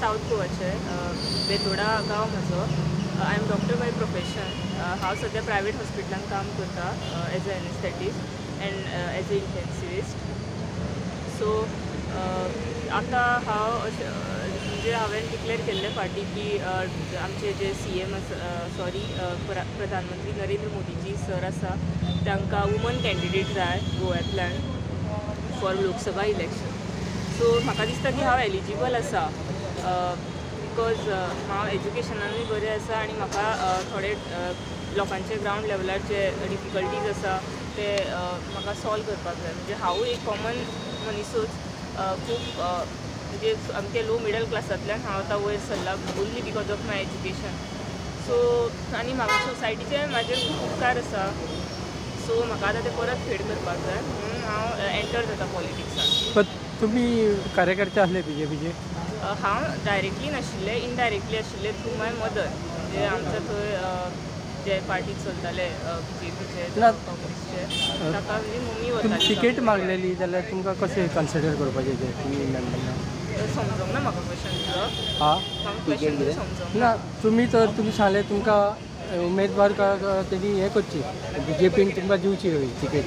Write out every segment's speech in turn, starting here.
South गोवाचे Betora गांव म्हजो. I am doctor by profession. हांव सद्या प्रायवेट हॉस्पिटलान काम करता as a anaesthetist end as a intensivist. So आतां हांव म्हणजे हांवें डिक्लेअर केल्ले फाटी की आमचे जे CM प्रधानमंत्री नरेंद्र मोदीजी सर आसा तांकां वुमन कॅन्डिडेट जाय गोव्यांतल्यान फॉर लोकसभा इलेक्शन. सो म्हाका दिसता की हांव एलिजिबल आसा बिकॉज हांव एज्युकेशनानूय बरें आसा आनी म्हाका थोडे लोकांचे ग्रावंड लेवलार जे डिफिकल्टीज आसा ते म्हाका सॉल्व करपाक जाय. म्हणजे हांवूय एक कॉमन मनीसूच खूब म्हणजे आमचे लो मिडल क्लासांतल्यान हांव आतां वयर सरला only because of my education. So आनी म्हाका सोसायटीचे म्हाजेर खूब उपकार आसा. सो म्हाका आतां ते परत फेड करपाक जाय म्हणून हांव एंटर जाता पॉलिटिक्सान. तुम्ही कार्यकर्ते आसले BJPचे? हांव डायरेक्टली नाशिल्ले, इनडायरेक्टली आशिल्ले थ्रू माय मदर. म्हणजे आमच्या थंय जे पार्टीक चलताले BJPचे काँग्रेसचे ताका म्हणजे मम्मी वताली. तिकेट मागलेली जाल्यार तुमकां कशें कन्सिडर करपाचें तें तुमी मेंबर समजूंक ना म्हाका क्वेश्चन तुजो. हां समजूंक ना. तुमी सांगलें तुमकां उमेदवार तेणी हें करची BJPन तुमकां दिवची तिकेट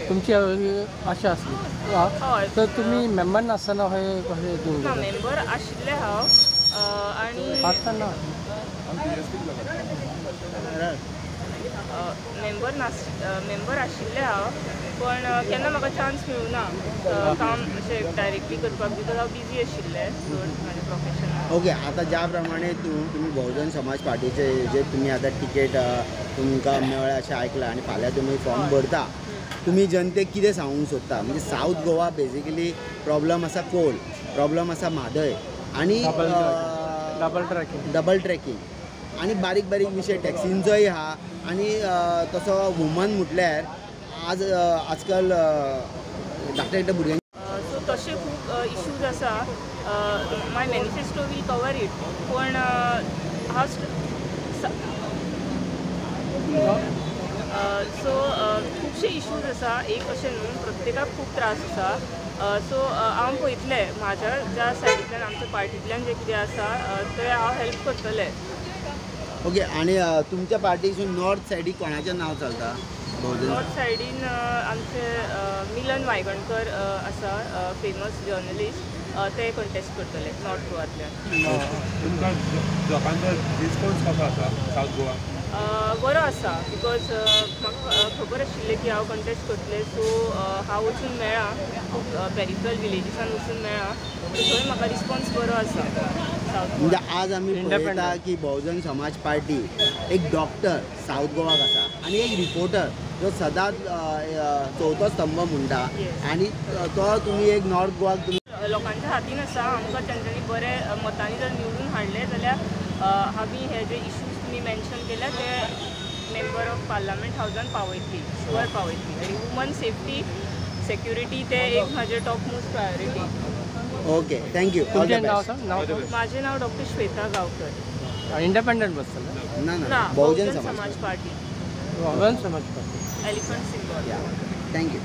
तुमची आशा आसली. हय तर तुमी मेंबर नासतना खंय कशें दिवंक ना. मेंबर आशिल्ले हांव आनी आतां ना मेंबर आशिल्ले हांव पण केन्ना म्हाका चान्स मेळूना काम अशें डायरेक्टली करपाक बिकॉज हांव बिजी आशिल्लें चड म्हाजें प्रोफेशनान. ओके. आता ज्या प्रमाणे तुम्ही बहुजन समाज पार्टीचे जे तुम्ही आता तिकेट तुमकां मेळ्ळें अशें आयकलां आनी फाल्यां तुमी फॉर्म भरता. तुम्ही जनतेक कितें सांगूंक सोदता? म्हणजे साऊथ गोवा बेजिकली प्रॉब्लम आसा कोल, प्रॉब्लम आसा म्हादय आनी डबल ट्रॅकिंग आनी बारीक बारीक विशय टॅक्सींचोय आहा. आनी तसो वुमन म्हटल्यार आजकाल धाकट्या धाकट्या भुरग्यांक सो तशे खूब इश्यूज आसा. माय मॅनिफेस्टो वील कवर इट पण हांव सो खुबशे इश्यूज आसा. एक अशें न्हू प्रत्येकाक खूब त्रास आसा. सो हांव पळयतलें म्हाज्या ज्या सायडींतल्यान आमच्या पार्टींतल्यान जें कितें आसा तें हांव हेल्प करतलें. ओके. आनी तुमच्या पार्टीसून नॉर्थ सायडीक कोणाचें नांव चलता? नॉर्थ सायडीन आमचे मिलन वायगणकर आसा फेमस जर्नलिस्ट. ते कंटेस्ट करतले नॉर्थ गोवांतल्यान. तुमकां लोकांचो रिस्पॉन्स कसो आसा साऊथ गोवा? बरो आसा बिकॉज म्हाका खबर आशिल्लें की हांव कंटेस्ट करतलें. सो हांव वचून मेळ्ळां खूब पेरिफरल विलेजीसान वचून मेळ्ळां. सो थंय म्हाका रिस्पॉन्स बरो आसा. म्हणजे आज आमी पळयता की बहुजन समाज पार्टी एक डॉक्टर साऊथ गोवाक आसा आनी एक रिपोर्टर जो सदांच चवथो स्तंभ म्हणटा आनी तो तुमी एक नॉर्थ गोवाक तुमी लोकांच्या हातीन आसा. आमकां तेंच्यांनी बरे मतांनी जर निवडून हाडले जाल्यार आमी हे जे इश्यूज तुमी मेन्शन केल्या ते मेंबर ऑफ पार्लमेंट हावजान पावयतली, शुअर पावयतली. आनी वुमन सेफ्टी सेक्युरिटी ते एक म्हाजें top most priority. Okay. Thank you. माझे नाव डॉक्टर श्वेता गावकर. इंडिपेंडंट बसतले ना Bahujan Samaj party. Bahujan Samaj party elephant symbol. Thank you.